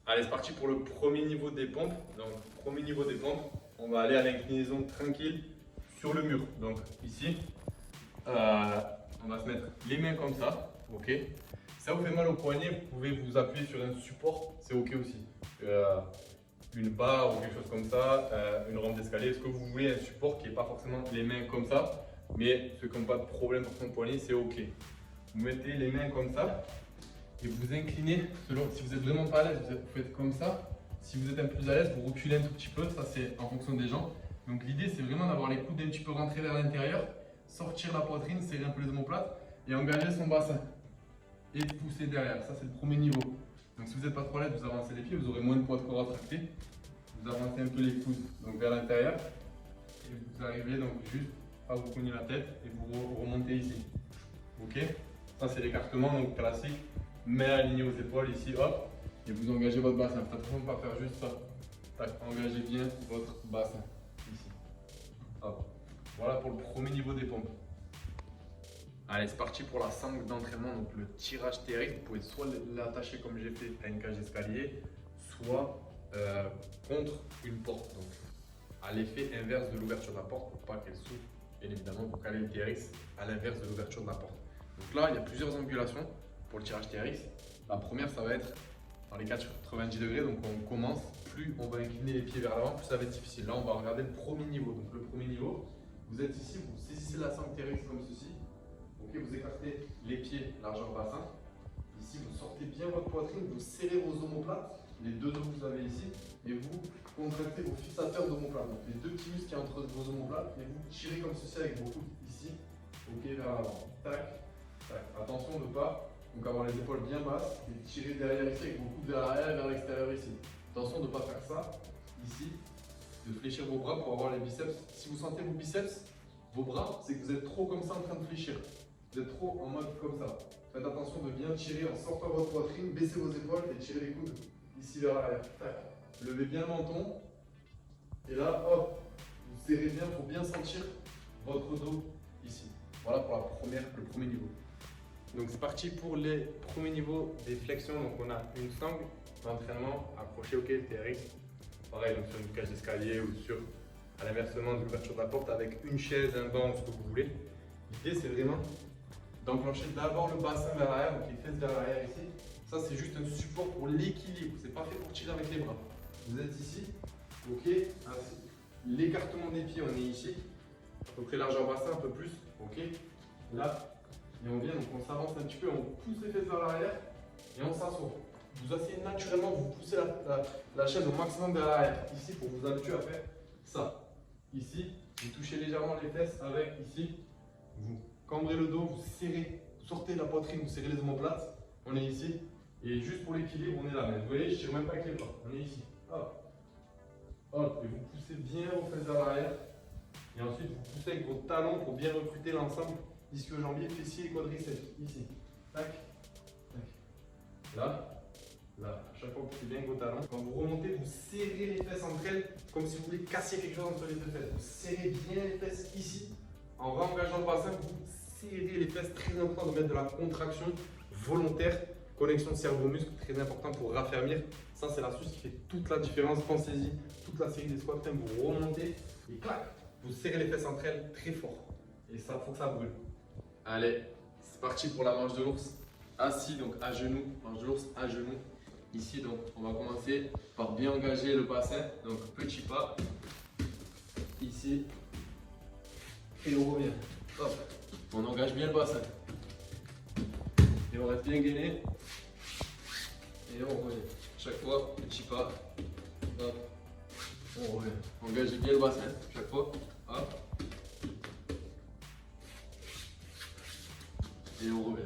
Allez, c'est parti pour le premier niveau des pompes. Donc, premier niveau des pompes, on va aller à l'inclinaison tranquille sur le mur. Donc, ici, on va se mettre les mains comme ça. Ok. Si ça vous fait mal au poignet, vous pouvez vous appuyer sur un support, c'est ok aussi. Une barre ou quelque chose comme ça, une rampe d'escalier, ce que vous voulez, un support qui n'est pas forcément les mains comme ça, mais ceux qui n'ont pas de problème pour son poignet, c'est ok. Vous mettez les mains comme ça et vous inclinez selon, si vous êtes vraiment pas à l'aise, vous faites comme ça. Si vous êtes un peu plus à l'aise, vous reculez un tout petit peu, ça c'est en fonction des gens. Donc l'idée c'est vraiment d'avoir les coudes un petit peu rentrés vers l'intérieur, sortir la poitrine, serrer un peu les omoplates et engager son bassin. Et pousser derrière, ça c'est le premier niveau. Donc si vous n'êtes pas trop à l'aise, vous avancez les pieds, vous aurez moins de poids de corps à tracter. Vous avancez un peu les coudes donc vers l'intérieur et vous arrivez donc juste à vous cogner la tête et vous remontez ici. Ok. Ça c'est l'écartement donc classique, main alignée aux épaules ici, hop, et vous engagez votre bassin. Faites attention de ne pas faire juste ça. Tac, engagez bien votre bassin ici. Hop. Voilà pour le premier niveau des pompes. Allez, c'est parti pour la sangle d'entraînement, donc le tirage TRX. Vous pouvez soit l'attacher comme j'ai fait à une cage d'escalier, soit contre une porte. Donc à l'effet inverse de l'ouverture de la porte pour pas qu'elle s'ouvre. Bien évidemment, vous calez le TRX à l'inverse de l'ouverture de la porte. Donc là, il y a plusieurs angulations pour le tirage TRX. La première, ça va être dans les 90 degrés. Donc on commence, plus on va incliner les pieds vers l'avant, plus ça va être difficile. Là, on va regarder le premier niveau. Donc le premier niveau, vous êtes ici, vous saisissez la sangle TRX comme ceci. Ok, vous écartez les pieds largeur bassin. Ici, vous sortez bien votre poitrine, vous serrez vos omoplates, les deux os que vous avez ici, et vous contractez vos fixateurs d'omoplates. Donc les deux petits muscles qui sont entre vos omoplates, et vous tirez comme ceci avec vos coudes ici. Ok, vers l'avant. Tac. Attention de ne pas avoir les épaules bien basses et tirer derrière ici avec vos coudes vers l'arrière et vers l'extérieur ici. Attention de ne pas faire ça ici, de fléchir vos bras pour avoir les biceps. Si vous sentez vos biceps, vos bras, c'est que vous êtes trop comme ça en train de fléchir. Vous êtes trop en mode comme ça. Faites attention de bien tirer en sortant votre poitrine, baissez vos épaules et tirez les coudes ici vers l'arrière. Levez bien le menton et là, hop, vous serrez bien pour bien sentir votre dos ici. Voilà pour le premier niveau. Donc c'est parti pour les premiers niveaux des flexions. Donc on a une sangle d'entraînement accrochée au TRX. Pareil, donc sur une cage d'escalier ou sur à l'inversement de l'ouverture de la porte avec une chaise, un banc, ce que vous voulez. L'idée c'est vraiment d'enclencher d'abord le bassin vers l'arrière, donc les fesses vers l'arrière ici. Ça c'est juste un support pour l'équilibre, c'est pas fait pour tirer avec les bras. Vous êtes ici, ok, ainsi. L'écartement des pieds, on est ici, à peu près largeur bassin, un peu plus, ok. Là, et on vient, donc on s'avance un petit peu, on pousse les fesses vers l'arrière et on s'assoit. Vous asseyez naturellement, vous poussez la chaise au maximum vers l'arrière, ici pour vous habituer à faire ça. Ici, vous touchez légèrement les fesses avec ici, vous cambrez le dos, vous serrez, vous sortez la poitrine, vous serrez les omoplates, on est ici. Et juste pour l'équilibre, on est là. Mais vous voyez, je ne tire même pas avec les bras, on est ici. Hop, hop, et vous poussez bien vos fesses vers l'arrière. Et ensuite, vous poussez avec vos talons pour bien recruter l'ensemble ischio-jambier, fessier et quadriceps. Ici. Tac, tac. Là, là. À chaque fois, vous poussez bien avec vos talons. Quand vous remontez, vous serrez les fesses entre elles comme si vous voulez casser quelque chose entre les deux fesses. Vous serrez bien les fesses ici. En réengageant le bassin, vous serrez les fesses. Très important de mettre de la contraction volontaire. Connexion cerveau-muscle, très important pour raffermir. Ça, c'est l'astuce qui fait toute la différence. Pensez-y, toute la série des squats, vous remontez et clac, vous serrez les fesses entre elles très fort. Et ça, faut que ça brûle. Allez, c'est parti pour la manche de l'ours. Assis, donc à genoux, manche de l'ours à genoux. Ici, donc, on va commencer par bien engager le bassin. Donc, petit pas. Ici. Et on revient. Hop. On engage bien le bassin. Et on reste bien gainé. Et on revient. Chaque fois, petit pas. Hop. On revient. Engagez bien le bassin. Chaque fois. Hop. Et on revient.